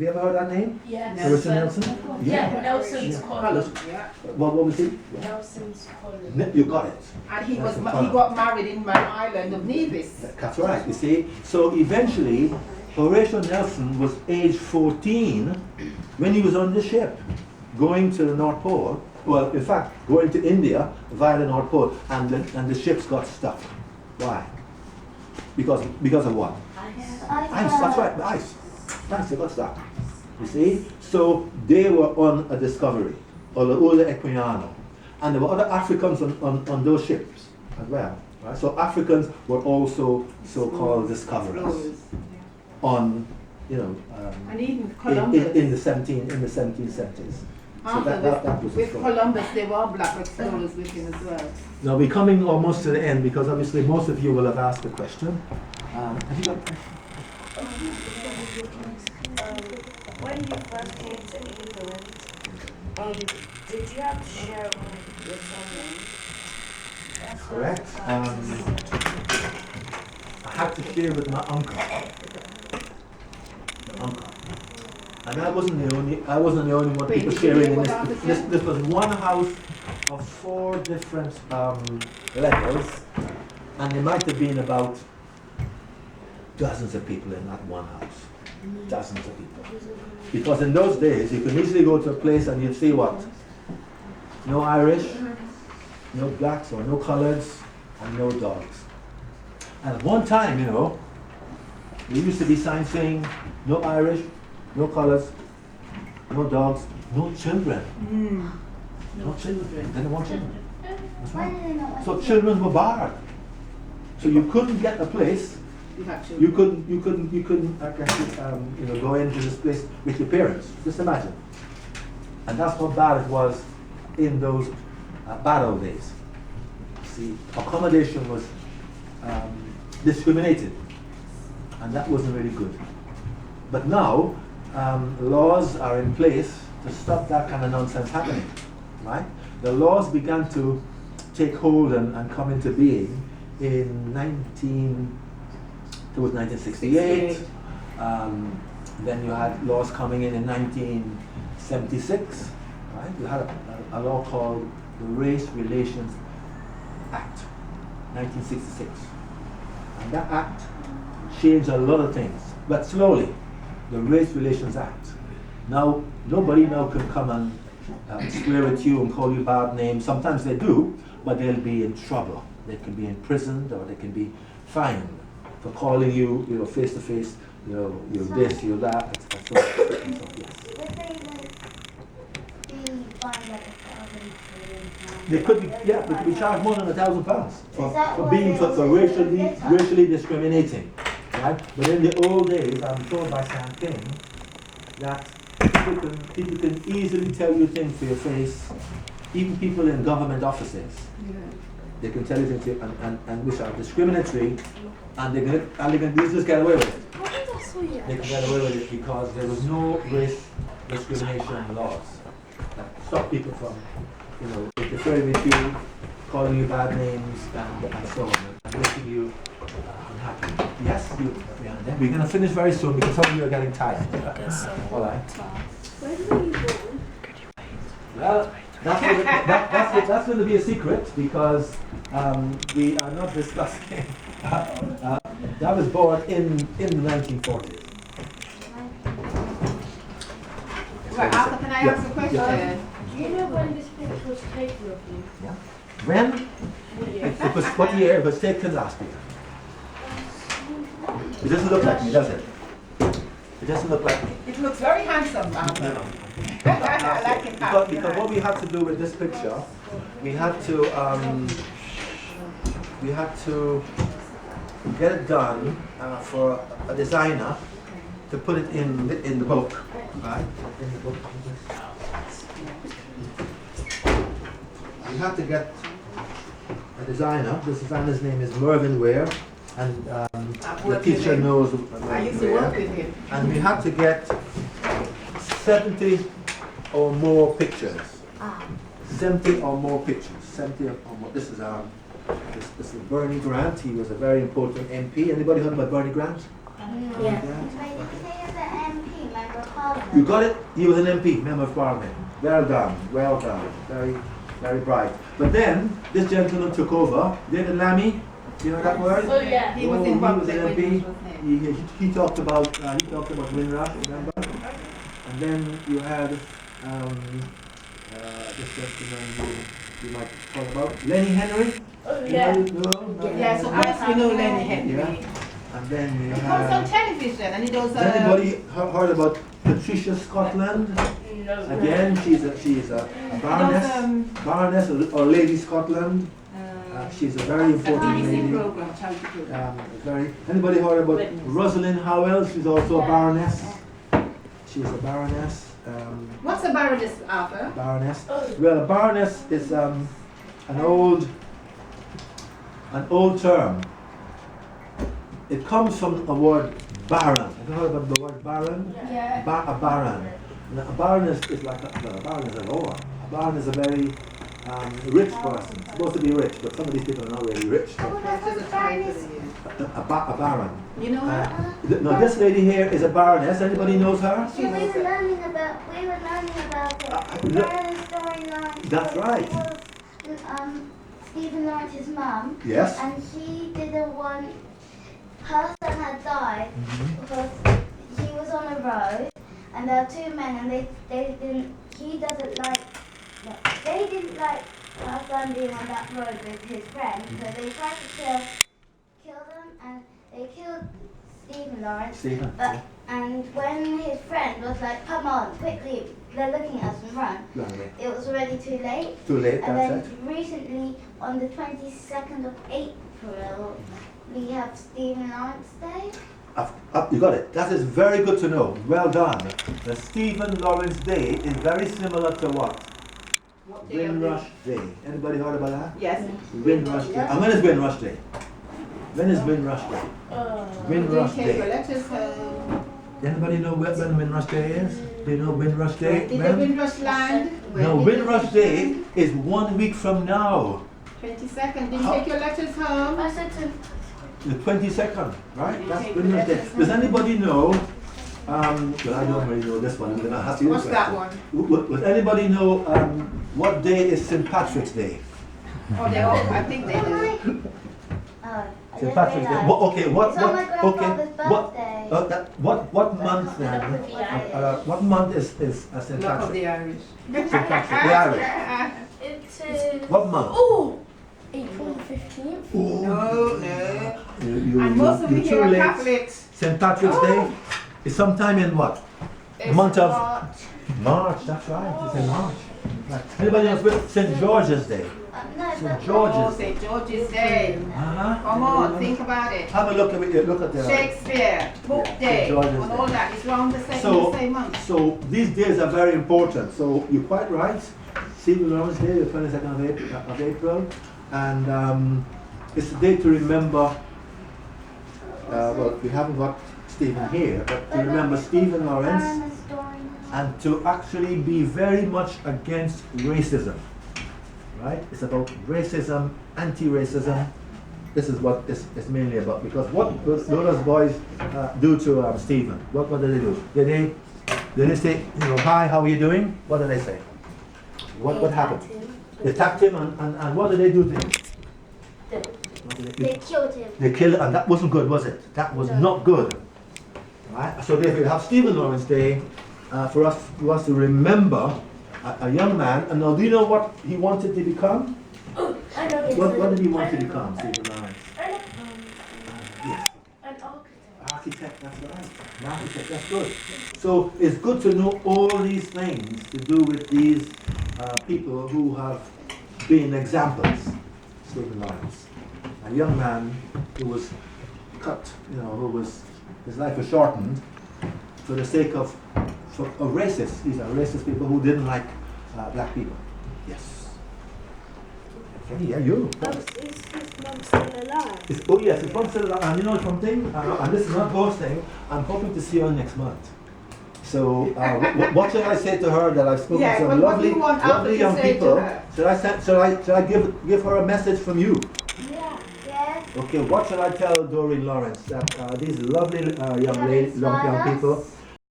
Have you ever heard that name? Yes. Harrison Nelson? Yeah, Nelson's Column. Yeah. What was he? Nelson's Column. You got it. And he That's was the he Column. got married in my island of Nevis. That's right, you see. So eventually, Horatio Nelson was age 14 when he was on the ship going to the North Pole. Well, in fact, going to India via the North Pole, and the ships got stuck. Why? Because of what? Ice, that's right, ice. Ice, they got stuck. You see? So they were on a discovery, or the Ola Equiano. And there were other Africans on those ships as well. Right? So Africans were also so-called discoverers on, And even in Columbus. the 1770s. So After that was the with story. Columbus, there were black explorers with him as well. Now we're coming almost to the end because obviously most of you will have asked a question. Have you got a question? When you first came to England, did you have to share a room with someone? Correct. I had to share with my uncle. And I wasn't the only one people sharing in this. This was one house of 4 different levels, and there might have been about dozens of people in that one house. Dozens of people. Because in those days, you could easily go to a place and you'd see what? No Irish, no blacks or no coloreds, and no dogs. And at one time, there used to be signs saying no Irish, no colors, no dogs, no children. No children. They didn't want children. That's right. So children were barred. So you couldn't get a place. You couldn't actually, go into this place with your parents. Just imagine. And that's how bad it was in those bad old days. See, accommodation was discriminated, and that wasn't really good. But now, laws are in place to stop that kind of nonsense happening, right? The laws began to take hold and come into being in 1968. Then you had laws coming in 1976, right? You had a law called the Race Relations Act, 1966. And that act changed a lot of things, but slowly. The Race Relations Act. Now, nobody now can come and swear at you and call you bad names. Sometimes they do, but they'll be in trouble. They can be imprisoned or they can be fined for calling you, face to face, you're this, you're that, and so yes. Would they be fined like £1,000? They could be, they could be charged more than £1,000 for racially discriminating. Right? But in the old days, I'm told by Sam King that people can easily tell you things to your face, even people in government offices. They can tell you things to you and which are discriminatory, and they can just get away with it. They can get away with it because there was no race discrimination laws that stop people from, interfering with you, calling you bad names, and so on, and making you unhappy. Yes, we're going to finish very soon because some of you are getting tired. All right. Where were you born? Well, that's going to be a secret because we are not discussing. I was born in the 1940s. Right, Arthur, can I ask a question? Yeah. Do you know when this picture was taken of you? Yeah. When? What year? It was taken last year. It doesn't look like me, does it? It doesn't look like me. It looks very handsome, Arthur. No. I like it. Because what we had to do with this picture, we had to get it done for a designer to put it in the book, right? In the book. We had to get a designer. The designer's name is Mervyn Ware, and the teacher knows I used to work with him. And we had to get 70 or more pictures. 70 or more pictures. 70 or more. This is Bernie Grant. He was a very important MP. Anybody heard about Bernie Grant? Yes. Did you say as an MP, member of Parliament. You got it? He was an MP, member of parliament. Well done, well done. Very, very bright. But then, this gentleman took over. David Lammy, you know that word? Oh yeah. He was Oh, involved he was with an it, MP. wasn't he? He talked about Windrush, remember? And then you had this gentleman you might talk about, Lenny Henry. Oh You yeah. know? Yeah, so course we know Lenny Henry. Yeah. And then you He comes on had. television and he does. Has anybody heard about Patricia Scotland? No. Again, she's a baroness, baroness or Lady Scotland. She's a very important BBC lady. program, charity program. Very. Anybody heard about Rosalind Howell? She's also a baroness. She's a baroness. What's a baroness, Arthur? Baroness. Oh. Well, a baroness is an old term. It comes from a word baron. Have you heard about the word baron? Yeah. A baron. Now, a baroness is like a baron is a lord. A baron is a very rich person. Supposed to be rich, but some of these people are not really rich. Oh, That's that's a a title. baroness. A baron. You know her? No, this lady here is a baroness. Anybody knows her? We were learning about it. look- Baroness storyline. That's right. Was, Stephen Lawrence's mum. Yes. And she didn't want, her son had died because he was on a road and there were two men and they didn't, he doesn't like, no, they didn't like her son being on that road with his friend, so they tried to kill them and they killed Stephen Lawrence. Stephen. But, and when his friend was like, come on, quickly, they're looking at us and run, Lovely. it was already too late. Too late, And that's then it. recently, on the 22nd of April, we have Stephen Lawrence Day. You got it. That is very good to know. Well done. The Stephen Lawrence Day is very similar to what? What day of the- Windrush Day. Anybody heard about that? Yes. Windrush Day. And when is Windrush Day? When is Windrush Day? Windrush Take your Day. letters home. Anybody know when Windrush Day is? Do you know Windrush Day? Is the When? Windrush land? No, Windrush Day is 1 week from now. 22nd. Did you How- take your letters home? I said to The 22nd, right? That's Okay, Windrush Day. letters. Does anybody know? Well, I don't really know this one. I'm going to ask you this What's that question. one? Would anybody know what day is St. Patrick's Day? Oh, they all, I think they do. Oh, I St. didn't Patrick's Day. realise. Okay, what? It's on my Okay, grandfather's what? birthday. What month then? What month is St. Luck of Patrick? the Irish. St. Patrick, the Irish. it is What month? oh April 15th. Oh, No, no. you, And most of you're you here too are late. Catholics. St. Patrick's Oh. Day is sometime in what? It's month of- March. March, that's right. It's in March. Right. Anybody else with St. George's Day? No, St. but George's. Oh, St. George's Day. Uh-huh. Come on, think about it. Have a look at it. Look at the. Shakespeare, Book Yeah, Day, St. George's and Day. all that. It's around the same, So- the same month. So these days are very important. So you're quite right. Stephen Lawrence Day, the 22nd of April, and it's a day to remember. Well, we haven't got Stephen here, but to remember Stephen Lawrence Baroness storyline. and to actually be very much against racism. Right? It's about racism, anti-racism. This is what it's mainly about. Because what those boys do to Stephen? What did they do? Did they say, hi, how are you doing? What did they say? What happened? They attacked him, and what did they do to him? What did they They do? killed him. They killed him, and that wasn't good, was it? That was not good. Right? So therefore, we have Stephen Lawrence Day for us to remember a young man. And now, do you know what he wanted to become? I know it's What did he want to become, Stephen Lawrence? Yes. an architect. Architect, that's right. An architect, that's good. So it's good to know all these things to do with these people who have been examples. Stephen Lawrence, a young man who was cut, his life was shortened for the sake of racists. These are racist people who didn't like black people. Yes. Okay, yeah, you. Is his mum still alive? Oh yes, it's from Sri and you know something, and this is not boasting, I'm hoping to see her next month. So what should I say to her that I've spoken Yeah, to what some do lovely, you want Alfred lovely to young say to people? her? Should I give her a message from you? Yeah. Yes. Okay, what should I tell Doreen Lawrence? That these lovely young Have ladies, young inspired people us.